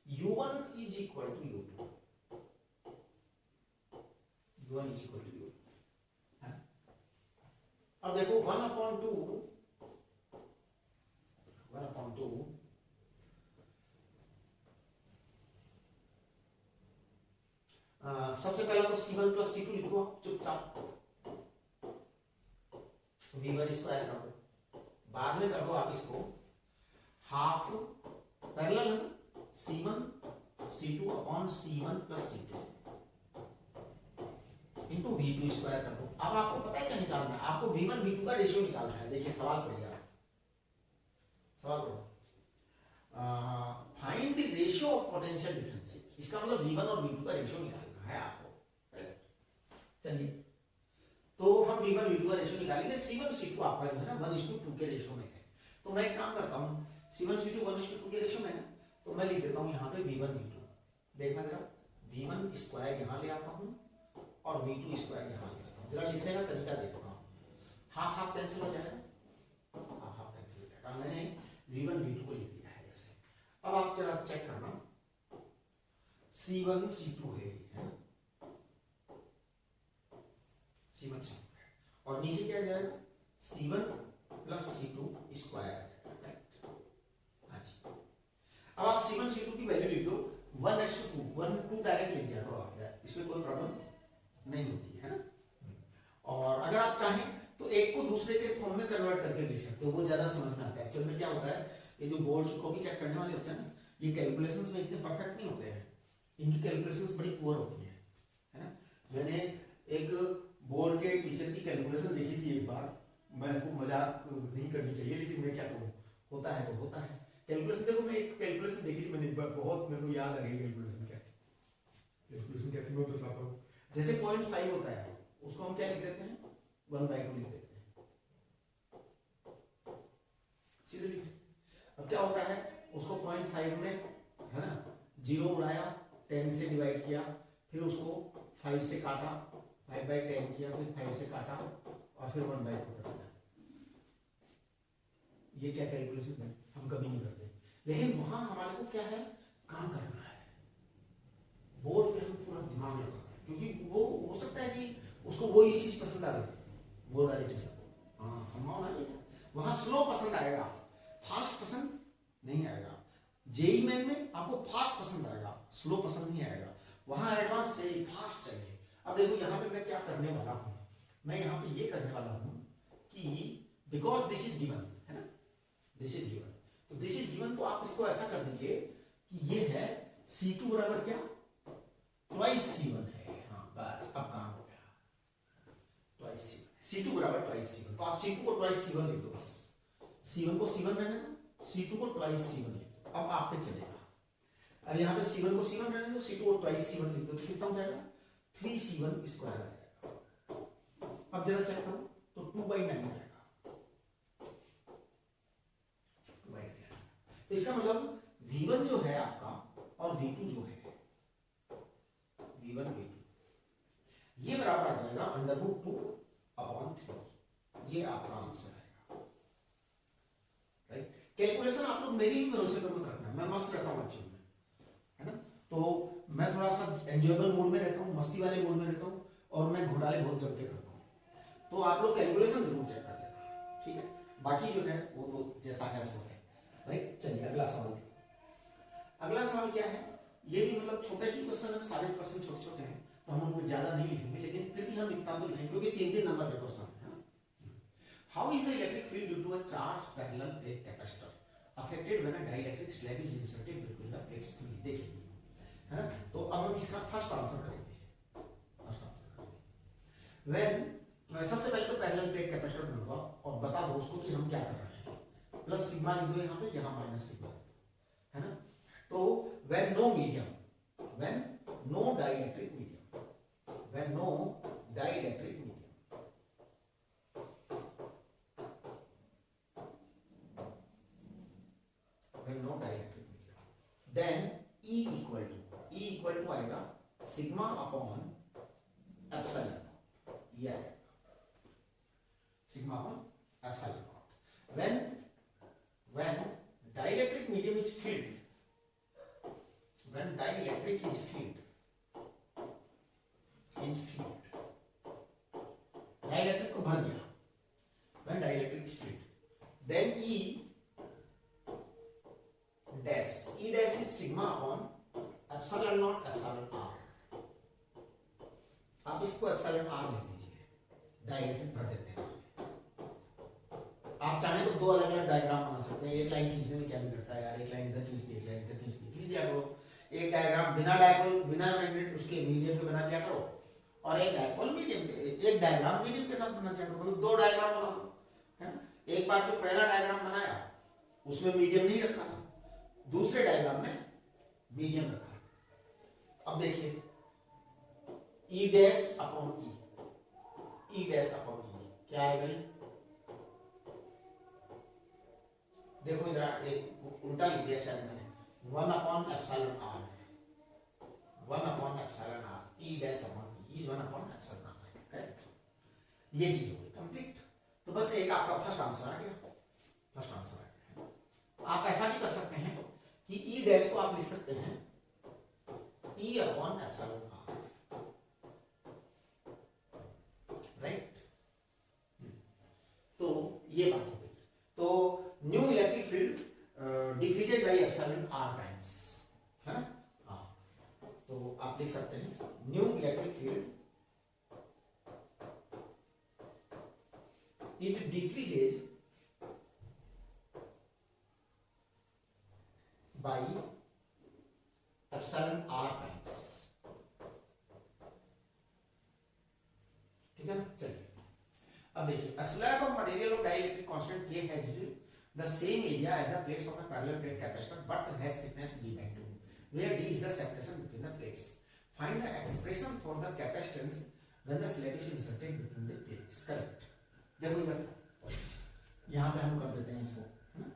u1 is equal to u2, u1 is equal to u2 है। अब देखो 1/2 सबसे पहला तो C1 प्लस C2 लिख दो चुपचाप, V1 स्क्वायर कर दो, बाद में कर दो आप इसको हाफ पैरेलल है C1 C2 upon C1 plus C2 into V2 square कर दो। अब आपको पता है क्या निकालना है, आपको V1 V2 का रेशियो निकालना है। देखिए सवाल पढ़िएगा, सवाल पढ़ो, find the ratio of potential differences. इसका मतलब V1 और V2 का रेशियो निकालना है आपको, चलिए तो हम V1 V2 का रेशियो निकालेंगे। C1 C2 आपका जो है ना 1:2 के रेशियो में है। तो मैं एक काम करता हूँ, C1 C2 1:2 के रेशियो में है, तो मैं लिख देता हूँ यहाँ पे V1 V2। देखना जरा, V1 स्क्वायर यहाँ ले आता हूँ और V2 स्क्वायर यहाँ ले आता हूँ। जरा लिखने का तरीका देखता हूँ, हाफ हाफ कैंसिल हो जाएगा, हाफ हाफ कैंसिल हो जाएगा। मैंने V1 V2 को लिख दिया है जैसे। अब आप जरा चेक करना, C1 C2 है ना, C1 C2 और नीचे क्या जाएगा C1 प्लस C2 स्क्वायर आ जाएगा, राइट। हाँ जी, अब आप C1 C2 की वैल्यू लिख दो 1:2, 1:2 डायरेक्ट लिख दिया करो, इसमें कोई प्रॉब्लम नहीं होती है ना। और अगर आप चाहें तो एक को दूसरे के फॉर्म में कन्वर्ट करके लिख सकते हो, वो ज्यादा समझ में आता है। एक्चुअल में क्या होता है, ये जो बोर्ड की कॉपी चेक करने वाले होते हैं ना, ये कैलकुलेशंस में इतने परफेक्ट नहीं होते हैं, इनकी कैलकुलेशंस बड़ी पुअर होती है ना। मैंने एक बोर्ड के टीचर की कैलकुलेशन देखी थी एक बार, मैं को मजाक नहीं करनी चाहिए लेकिन मैं क्या करूँ, होता है तो होता है। कैलकुलेशन देखो, मैं एक कैलकुलेशन देखी थी मैंने एक बार, बहुत मेरे को याद आ गई कैलकुलेशन क्या थी। कैलकुलेशन क्या थी मैं बताता हूँ। जैसे 0.5 होता है, उसको हम क्या लिख देते हैं 1/2 लिख देते हैं, सीधे लिख। अब क्या होता है, उसको 0.5 में है ना 0 उड़ाया, 10 से डिवाइड किया, फिर उसको 5 से काटा, 5/10 किया, फिर 5 से काटा और फिर 1/2 कर दिया। ये क्या कैलकुलेशन है, हम कभी नहीं करते, लेकिन वहां हमारे को क्या है, काम करना है, बोर्ड पे हम पूरा दिमाग लगाना है, क्योंकि वो हो सकता है कि उसको वो ही चीज पसंद आ गई बोर्ड वाले टीचर को, हाँ संभावना है, वहां स्लो पसंद आएगा, फास्ट पसंद नहीं आएगा। जेई मेन में आपको फास्ट पसंद आएगा, स्लो पसंद नहीं आएगा, वहां एडवांस चाहिए, फास्ट चाहिए। अब देखो यहाँ पे मैं क्या करने वाला हूँ, मैं यहाँ पे ये करने वाला हूँ कि बिकॉज दिस इज गिवन है ना, दिस इज गिवन, तो दिस इज गिवन, तो आप इसको ऐसा कर दीजिए कि ये है C2 बराबर क्या, ट्वाइस C1 है। हाँ बस अब काम हो गया, ट्वाइस C2 बराबर ट्वाइस C1, तो आप C2 को ट्वाइस C1 लिख दो, बस C1 को C1 रहने दो, C2 को ट्वाइस C1 लिख दो, अब आप पे चलेगा। अब यहाँ पे C1 को C1 रहने दो, C2 को ट्वाइस C1 लिख दो, तो कितना हो जाएगा 3C1 स्क्वायर आ जाएगा। अब जरा चेक करो तो 2/9 आएगा, 2/9। तो इसका मतलब V1 जो है आपका और V2 जो है, V1 V2 ये बराबर आ जाएगा √2/3, ये आपका आंसर आएगा, राइट। कैलकुलेशन आप लोग मेरी भी भरोसे पर मत रखना, मैं मस्त रहता हूँ बच्चों में, है ना। तो मैं थोड़ा सा एंजॉयबल मूड में रहता हूँ, मस्ती वाले मूड में रहता हूँ, और मैं घोटाले बहुत जम के करता हूँ। तो आप लोग कैलकुलेशन जरूर चेक कर लेना, ठीक है। बाकी जो है वो तो जैसा है सो है, राइट। चलिए अगला सवाल देखो। अगला सवाल क्या है, ये भी मतलब छोटा ही क्वेश्चन है, सारे क्वेश्चन छोटे छोटे हैं, तो हम उनको ज्यादा नहीं लिखेंगे, लेकिन फिर भी हम इतना तो लिखेंगे क्योंकि 3-3 नंबर के क्वेश्चन है। How is the electric field due to a charge parallel plate capacitor affected when a dielectric slab is inserted between the plates? देखिए, है ना। तो अब हम इसका फर्स्ट आंसर करेंगे। फर्स्ट आंसर करेंगे व्हेन, सबसे पहले तो पैरेलल प्लेट कैपेसिटर ढूंढूंगा और बता दो उसको कि हम क्या कर रहे हैं। प्लस सिग्मा लिख दो यहाँ पे, यहाँ माइनस सिग्मा, है ना। तो when no medium, when no dielectric medium, when no dielectric medium, when no dielectric medium, then E equal to आएगा सिग्मा अपॉन एप्सिलॉन, ये आएगा sigma upon epsilon. when dielectric medium is filled, when dielectric is filled, dielectric को भर दिया, when dielectric is filled, then E dash is sigma upon epsilon naught epsilon r। आप इसको epsilon r लिख दीजिए, डायरेक्ट्रिक भर देते हैं। आप चाहें तो दो अलग अलग डायग्राम बना सकते हैं। एक लाइन खींचने में क्या बिगड़ता है यार, एक लाइन इधर खींच दी, एक लाइन इधर खींच दिया करो। एक डायग्राम बिना डायपोल, बिना मैग्नेट उसके मीडियम पे बना दिया करो, और एक डायपोल मीडियम पे, एक डायग्राम मीडियम के साथ बना दिया करो। दो डायग्राम बना दो, है ना। एक बार जो पहला डायग्राम बनाया उसमें मीडियम नहीं रखा था, दूसरे डायग्राम में मीडियम रखा। अब देखिए ई डैश अपॉन ई, ई डैश अपॉन ई क्या है भाई, देखो इधर एक उल्टा लिख दिया शायद मैंने, 1 upon epsilon R, 1 upon epsilon R, E dash upon E, 1 upon epsilon R, correct. ये चीज हो गई कंप्लीट। तो बस एक आपका फर्स्ट आंसर आ गया, फर्स्ट आंसर आ गया। आप ऐसा भी कर सकते हैं कि ई डैश को आप लिख सकते हैं E upon epsilon R, right. तो ये बात हो गई। तो new electric field decreases by epsilon R times, है ना। हाँ, तो आप लिख सकते हैं new electric field it decreases by epsilon R times, ठीक है ना। चलिए अब देखिए, a slab of material of dielectric constant K has the same area as the plates of a parallel plate capacitor but has thickness d/2, where d is the separation between the plates. Find the expression for the capacitance when the slab is inserted between the plates. Correct. देखो इधर यहाँ पे हम कर देते हैं इसको, है ना।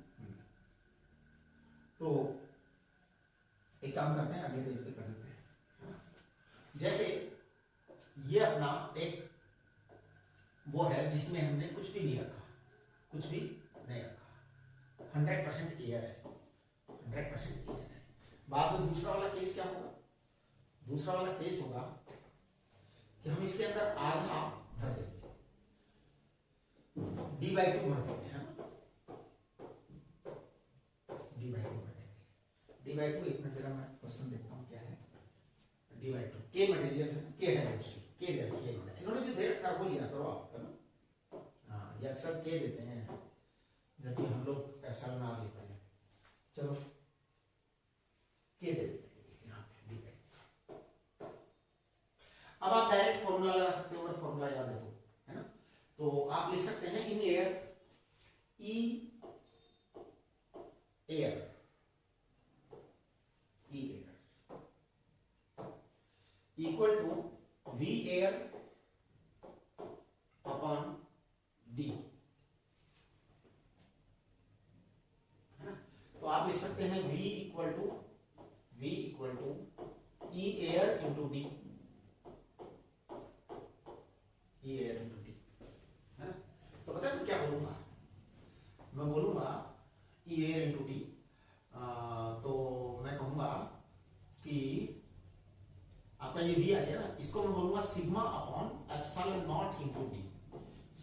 तो एक काम करते हैं, अगले पेज पे कर देते हैं। जैसे ये अपना एक वो है जिसमें हमने कुछ भी नहीं रखा, कुछ भी नहीं रखा, 100% एयर है, 100% एयर है। बाद में दूसरा वाला केस क्या होगा, दूसरा वाला केस होगा कि हम इसके अंदर आधा भर देंगे, d/2 भर देंगे, है ना, d/2 भर देंगे। d/2 एक मिनट जरा मैं क्वेश्चन देखता हूँ क्या है। d/2 के मटेरियल है, के है उसकी, के दे रखी है इन्होंने, जो दे रखा है वो लिया करो आप, है ना। हाँ, ये अक्सर के देते हैं जबकि हम लोग एप्सिलॉन आर लिखते हैं। चलो के दे देते हैं यहाँ पे। अब आप डायरेक्ट फॉर्मूला लगा सकते हो, अगर फॉर्मूला याद है तो, है ना। तो आप लिख सकते हैं in air E air equal to V air upon D, है ना। तो आप लिख सकते हैं V equal to E air into D, E air into D, है ना। तो पता है मैं क्या बोलूंगा, मैं बोलूंगा E air इंटू D। तो मैं कहूंगा कि आपका ये वी आ गया ना, इसको मैं बोलूंगा sigma upon epsilon not into D.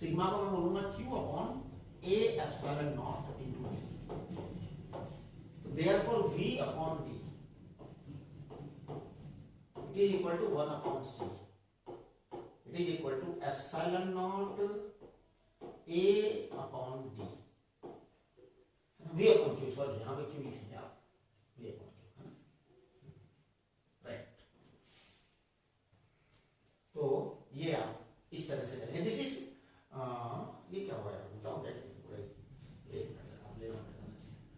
Sigma को मैं बोलूंगा Q upon A epsilon not into D. Therefore V upon D it is equal to 1 upon C. It is equal to epsilon not A upon D. V upon Q, sorry यहां पे Q लिखेंगे आप, we upon Q, है ना, right. तो ये आप इस तरह से करेंगे। दिस इज ये क्या हुआ यार, बताओ क्या पूरा एक नजर आप लेना पड़ेगा,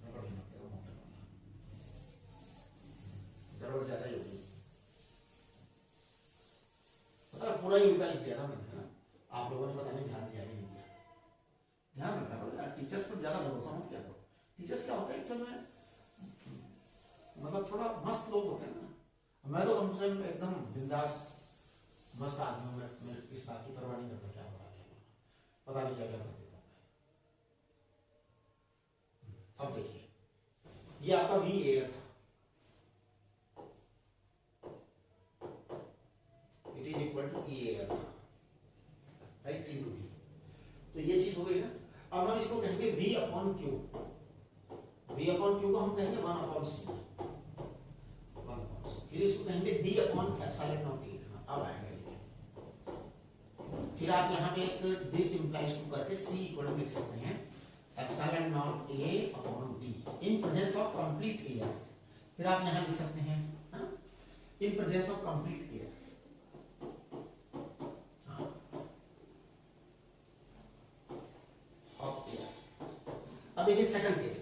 रबड़ लेना पड़ेगा मोटा वाला, गड़बड़ ज्यादा ही होगी। पता है पूरा ही उल्टा लिख दिया ना मैंने, है ना, आप लोगों ने पता नहीं ध्यान दिया नहीं दिया। ध्यान रखा करो यार, टीचर्स पर ज्यादा भरोसा मत किया करो। टीचर्स क्या होता है एक्चुअल में, मतलब थोड़ा मस्त लोग होते हैं ना। मैं तो कम से कम एकदम बिंदास मस्त आदमी हूं, मैं इस बात की परवाह नहीं करता क्या हो रहा है, पता नहीं क्या क्या कर देता हूं। अब देखिए ये आपका वी एयर था, it is equal to E air, right, into V. तो ये चीज हो गई ना। अब हम इसको कहेंगे v upon Q. v upon Q को हम कहेंगे 1 अपॉन सी, 1 अपॉन सी। फिर इसको कहेंगे d upon epsilon not e। अब आएगा ये। फिर आप यहाँ पे एक दिस इंप्लाइज टू करके c इक्वल टू लिख सकते हैं epsilon not a upon d in presence of complete air. फिर आप यहाँ लिख सकते हैं इन प्रेजेंस ऑफ कंप्लीट एयर। अब देखिए सेकंड केस।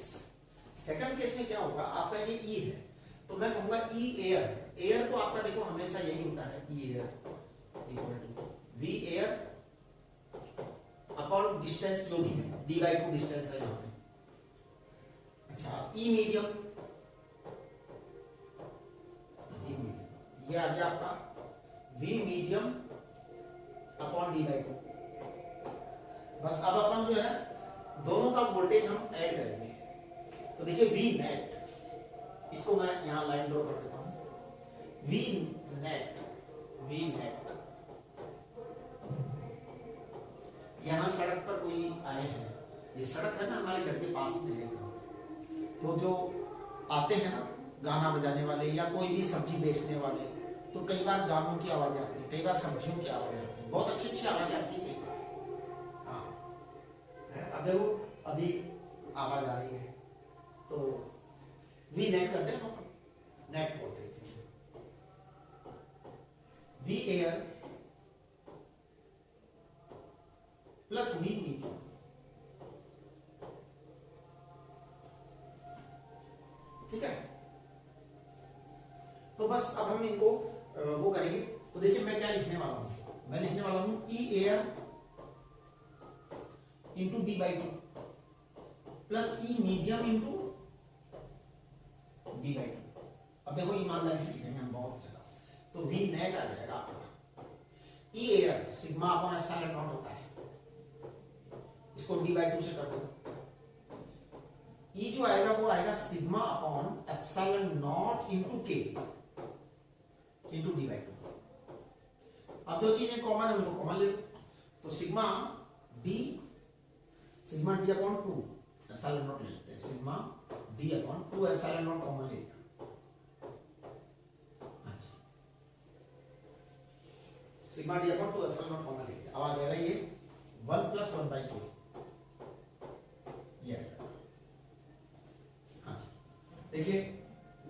सेकंड केस में क्या होगा, आपका ये ई है तो मैं कहूंगा ई एयर। एयर तो आपका देखो हमेशा यही होता है, E air equal to V air upon distance जो भी है, डी बाई 2 डिस्टेंस है यहाँ पे। अच्छा, ई मीडियम, ये आ गया आपका V medium upon D by 2। बस अब अपन जो है दोनों का वोल्टेज हम ऐड करेंगे। तो देखिए वी नेट, इसको मैं यहां लाइन ड्रॉ कर देता हूं। वी नेट, वी नेट, यहां सड़क पर कोई आए हैं, ये सड़क है ना हमारे घर के पास में है, तो जो आते हैं ना गाना बजाने वाले या कोई भी सब्जी बेचने वाले, तो कई बार गानों की आवाजें आती है, कई बार सब्जियों की आवाजें आती है, बहुत अच्छी अच्छी आवाजें आती है कई बार। हाँ, अब देखो अभी आवाज आ रही है, तो वी नेट करते हैं हम, net voltage V air plus V medium. ठीक है, तो बस अब हम इनको वो करेंगे। तो देखिए मैं क्या लिखने वाला हूं, मैं लिखने वाला हूं E air into D by 2 plus E medium into D by 2। अब देखो ईमानदारी से लिखेंगे हम बहुत जगह, तो वी नेट आ जाएगा आपका E air sigma upon epsilon naught होता है, इसको डी बाई 2 से कर दो। ई जो आएगा वो आएगा sigma upon epsilon not into के इंटू डी बाई 2। अब जो चीजें कॉमन है उनको कॉमन ले लो, तो sigma D upon 2 epsilon not ले लेते हैं, sigma D upon 2 epsilon not common ले लिया। अच्छा, sigma D upon 2 epsilon not common ले लिया। अब आ जाएगा ये 1 प्लस 1 बाई 2, ये आएगा। हाँ देखिए,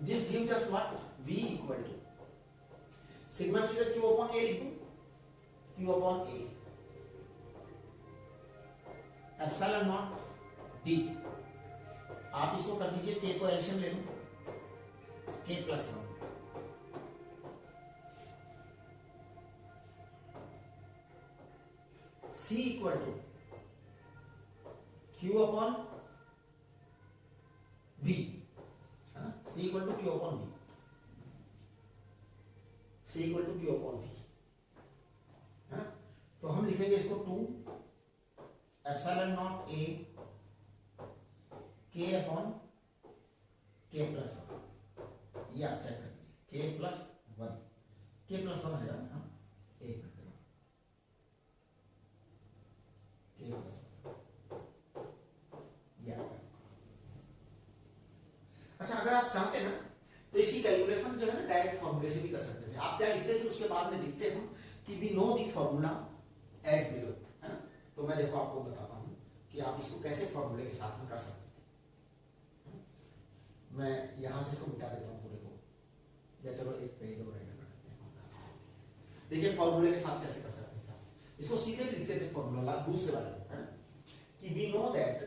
this gives us what, v equal to sigma की जगह q अपॉन a लिखूं, q upon a epsilon not d। आप इसको कर दीजिए k को एलसीएम ले लो, k plus 1 c equal to q upon v, है ना, c equal to q upon v, c equal to q upon v, है ना। तो हम लिखेंगे इसको 2 epsilon not a k upon k plus 1। ये आप चेक कर लीजिए, k plus 1, k k plus 1 आएगा ना, एक मिनट देना, k प्लस 1। अच्छा, अगर आप चाहते हैं ना तो इसकी कैलकुलेशन जो है ना डायरेक्ट फॉर्मूले से भी कर सकते थे। आप क्या लिखते थे उसके बाद में लिखते हम कि we know the formula as below, है ना। तो मैं देखो आपको बताता हूँ कि आप इसको कैसे फॉर्मूले के साथ में कर सकते थे। मैं यहां से इसको मिटा देता हूँ पूरे को, या चलो एक पेज और ऐड कर देते हैं। देखिए फॉर्मूले के साथ कैसे कर सकते थे, इसको सीधे भी लिखते थे फॉर्मूला दूसरे वाले, है ना, कि we know that,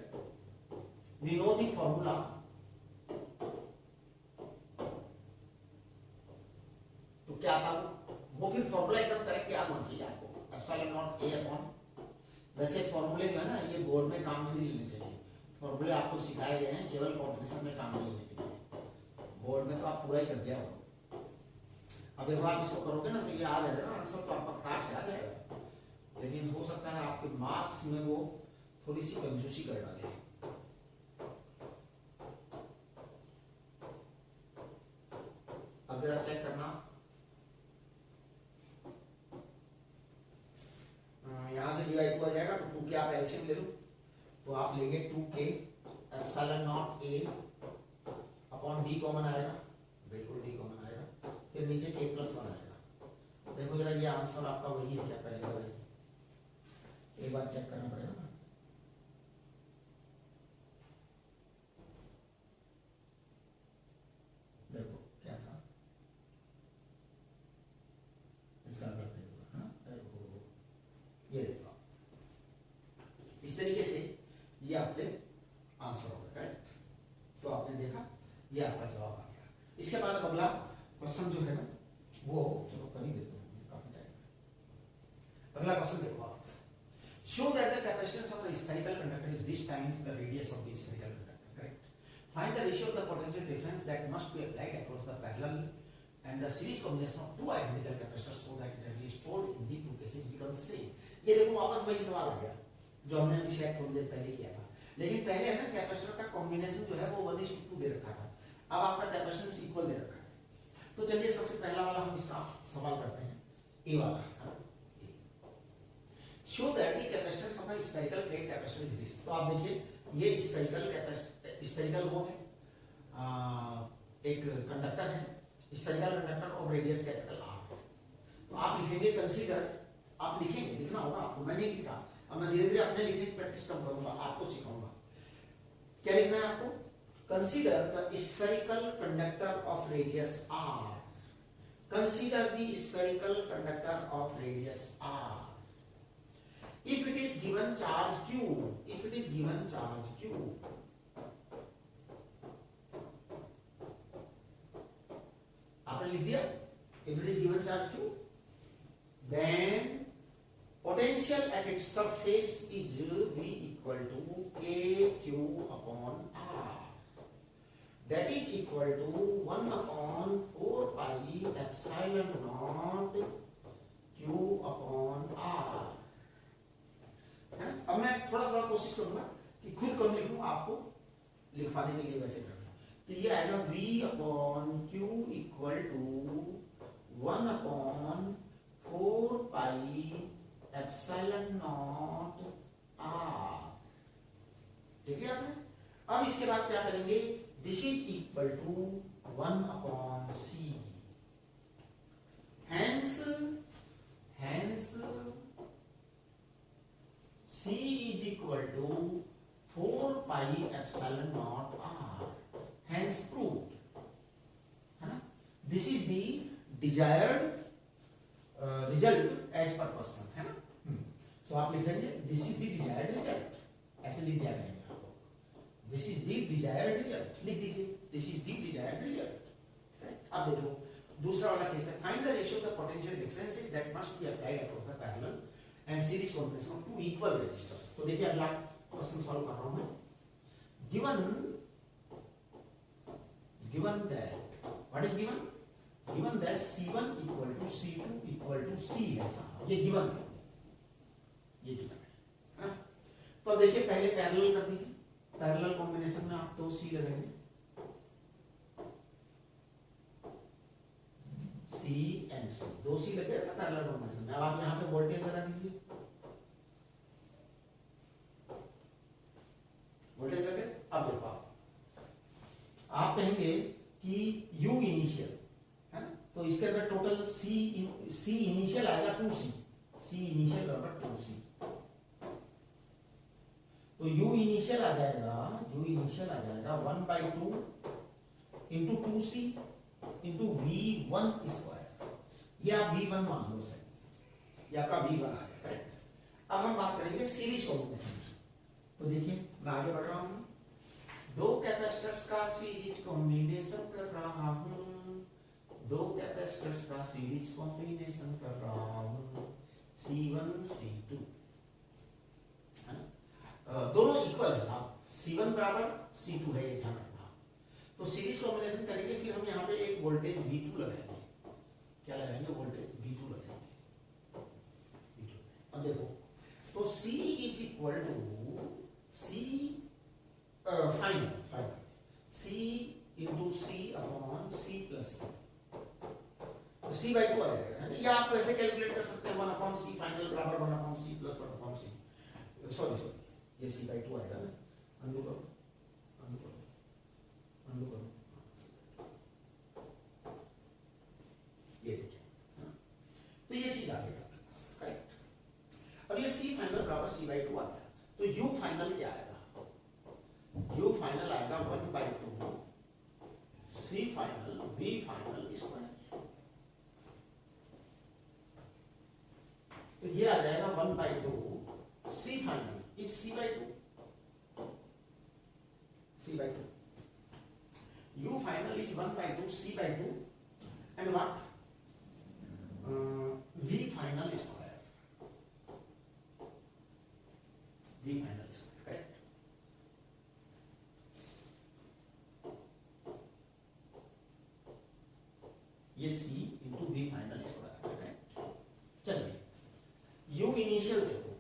we know the formula क्या था वो, फिर फॉर्मूला एकदम करेक्ट याद होना चाहिए आपको, एप्सिलॉन नॉट ए अपॉन। वैसे फॉर्मूले जो है ना ये बोर्ड में काम नहीं लेने चाहिए, फॉर्मूले आपको सिखाए गए हैं केवल कॉम्पिटिशन में काम नहीं लेने के लिए, बोर्ड में तो आप पूरा ही कर दिया हो। अब देखो आप इसको करोगे ना तो ये आ जाएगा ना आंसर, तो आपका फटाक से आ जाएगा, लेकिन हो सकता है आपके मार्क्स में वो थोड़ी सी कंजूसी कर डाले। अब जरा चेक करना, यहां से डिवाइड हो जाएगा तो 2 के आप एलसीएम ले लो, तो आप लेंगे 2k epsilon not a upon d common आएगा, बिल्कुल d कॉमन आएगा, फिर नीचे k प्लस 1 आएगा। देखो जरा ये आंसर आपका वही है क्या पहले वाला, एक बार चेक करना पड़ेगा ना। देखो क्या था इसका, ये देखो इस तरीके से ये आपके आंसर हो गया, तो आपने देखा ये आपका जवाब आ गया। इसके बाद अगला क्वेश्चन जो है ना वो चलो कर ही देते हैं, काफी टाइम। अगला क्वेश्चन देखो आप, show that the capacitance of a spherical conductor is this times the radius of the spherical conductor, correct. Find the ratio of the potential difference that must be applied across the parallel and the series combination of two identical capacitors so that energy stored in the two cases becomes same। ये देखो वापस वही सवाल आ गया जो हमने अभी शायद थोड़ी देर पहले किया था, लेकिन पहले है ना कैपेसिटर का कॉम्बिनेशन जो है वो 1:2 दे रखा था, अब आपका कैपेसिटेंस इक्वल दे रखा है। तो चलिए सबसे पहला वाला हम इसका सवाल करते हैं, ए वाला। Show that the capacitance of a spherical plate capacitor is this. तो आप देखिए ये स्फेरिकल कैपेसिटर, स्फेरिकल वो है एक कंडक्टर है, spherical conductor of radius capital R। तो आप लिखेंगे कंसीडर, आप लिखेंगे, लिखना होगा आपको, मैं नहीं लिखा, अब मैं धीरे धीरे अपने लिखने की प्रैक्टिस कम करूंगा, आपको सिखाऊंगा। क्या लिखना है आपको, consider the spherical conductor of radius R, consider the spherical conductor of radius R if it is given charge Q, if it is given charge Q, आपने लिख दिया, if it is given charge Q, then potential at its surface is V equal to AQ upon R, that is equal to 1 upon 4 pi epsilon naught Q upon R। अब मैं थोड़ा थोड़ा कोशिश करूंगा कि खुद कम लिखूं, आपको लिखवाने के लिए वैसे करना। तो ये आएगा V upon Q equal to 1 upon 4 pi epsilon naught R। ठीक है आपने। अब इसके बाद क्या करेंगे, this is equal to 1 upon C, hence C is equal to 4 pi epsilon naught R, hence proved, है ना। This is the desired result as per question, है ना। So आप लिखेंगे this is the desired result, ऐसे लिख दिया करेंगे आपको, this is the desired result, लिख दीजिए this is the desired result। अब देखो दूसरा वाला केस है, find the ratio of the potential differences that must be applied across the parallel and series combination of two equal resistors। तो देखिए अगला क्वेश्चन सॉल्व कर रहा हूं मैं, given that what is given that C1 equal to C2 equal to C है, ये given है, ये given है ना। तो देखिए पहले पैरेलल कर दीजिए, पैरेलल कॉम्बिनेशन में आप 2 C लगाएंगे, C सी एंड सी, दो सी लगे ना पैरेलल कॉम्बिनेशन में। अब आप यहाँ पे वोल्टेज लगा दीजिए, वोल्टेज लगे। अब देखो आप कहेंगे कि U इनिशियल है ना, तो इसके अंदर टोटल C इनिशियल आएगा 2C, C इनिशियल बराबर 2C, तो U इनिशियल आ जाएगा 1/2 into 2C into V1 square, ये आप V1 मान लो सर, ये आपका V1 आ गया, करेक्ट। अब हम बात करेंगे सीरीज कॉम्बिनेशन की। तो देखिए मैं आगे बढ़ रहा हूं, दो कैपेसिटर्स का सीरीज कॉम्बिनेशन कर रहा हूं, दो कैपेसिटर्स का सीरीज कॉम्बिनेशन कर रहा हूं, C1 C2 है ना, दोनों इक्वल है साहब, C1 बराबर C2 है, ये ध्यान रखना। तो सीरीज कॉम्बिनेशन करेंगे, फिर हम यहाँ पे एक वोल्टेज V2 लगाएंगे, क्या लगाएंगे, वोल्टेज V2 लगाएंगे, V2। अब देखो तो C is equal to C final C into C upon C plus C/2 आ जाएगा है ना, या आप ऐसे कैलकुलेट कर सकते हैं 1/C फाइनल बराबर 1/C प्लस 1/C, सॉरी ये C/2 आएगा ना, अंडू करो, ये देखिए, तो ये चीज आ गई आपके पास, करेक्ट। अब ये C फाइनल बराबर C/2 आ गया, तो U फाइनल क्या आएगा, U फाइनल आएगा 1/2 C final V final square, तो ये आ जाएगा 1/2 C final is C/2 U final is 1/2 C/2 and what V final square, V final square, correct। ये C into V final square, correct। चलिए U initial देखो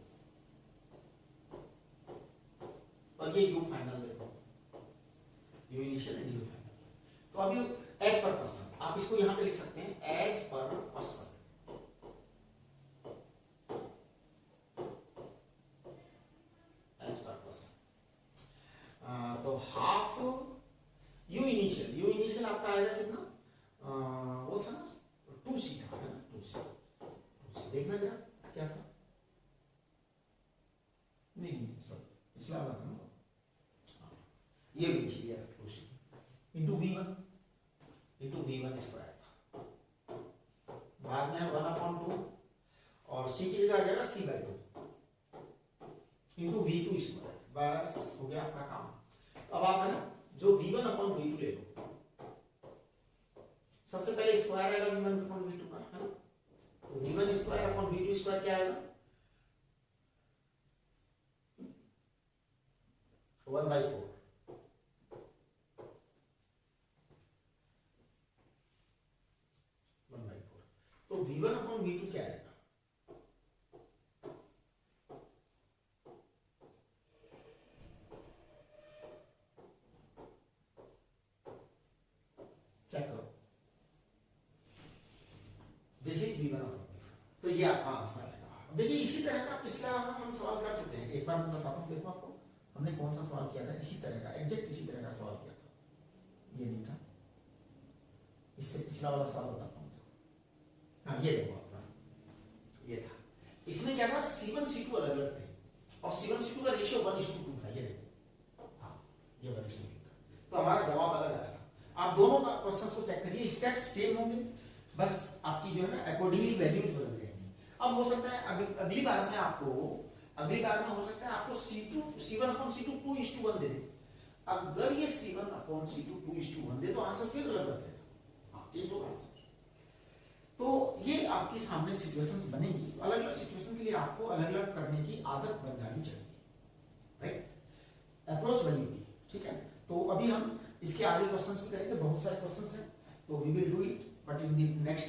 और ये U फाइनल देखो, U initial and U final. तो अभी as per person, आप इसको यहां पे लिख सकते हैं as per person, as per person. तो हाफ U इनिशियल आपका आएगा कितना, वो था ना 2C था है ना, 2C देखना जरा क्या था, नहीं सर पिछला वाला था ना, ये initial 2C into V1 square था, बाद में 1/2 और C की जगह आ जाएगा C/2 इंटू V2 स्क्वायर, बस हो गया आपका काम। अब आप है ना जो V1/V2 ले लो, सबसे पहले स्क्वायर आएगा V1/V2 का है ना, तो V1 square upon V2 square क्या आएगा 1/4, तो V1/V2 क्या आएगा, चेक करो, दिस इज V1/V2, तो ये आपका आंसर आएगा। देखिए इसी तरह का पिछला हम सवाल कर चुके हैं, एक बार मैं बताता हूँ, देखो आपको हमने कौन सा सवाल किया था, इसी तरह का एग्जैक्ट इसी तरह का सवाल किया था, ये नहीं था, इससे पिछला वाला सवाल बताता हूँ। हाँ ये देखो आपका ये था, इसमें क्या था C1 C2 अलग अलग थे और C1 C2 का रेशियो 1:2 था, ये देखो हाँ ये 1:2 था, तो हमारा जवाब अलग आया था। आप दोनों का क्वेश्चंस को चेक करिए, स्टेप सेम होंगे, बस आपकी जो है ना अकॉर्डिंगली वैल्यूज बदल जाएंगी। अब हो सकता है अगली बार में हो सकता है आपको C1/C2 2:1 दे दे, अगर ये C1/C2 2:1 दे तो आंसर फिर अलग बनेगा, हाँ चेंज होगा आंसर। तो ये आपके सामने सिचुएशंस बनेगी, अलग अलग सिचुएशन के लिए आपको अलग अलग करने की आदत बन जानी चाहिए, राइट, अप्रोच बनी होगी, ठीक है। तो अभी हम इसके आगे क्वेश्चंस भी करेंगे, बहुत सारे क्वेश्चंस हैं, तो we will do it but in the next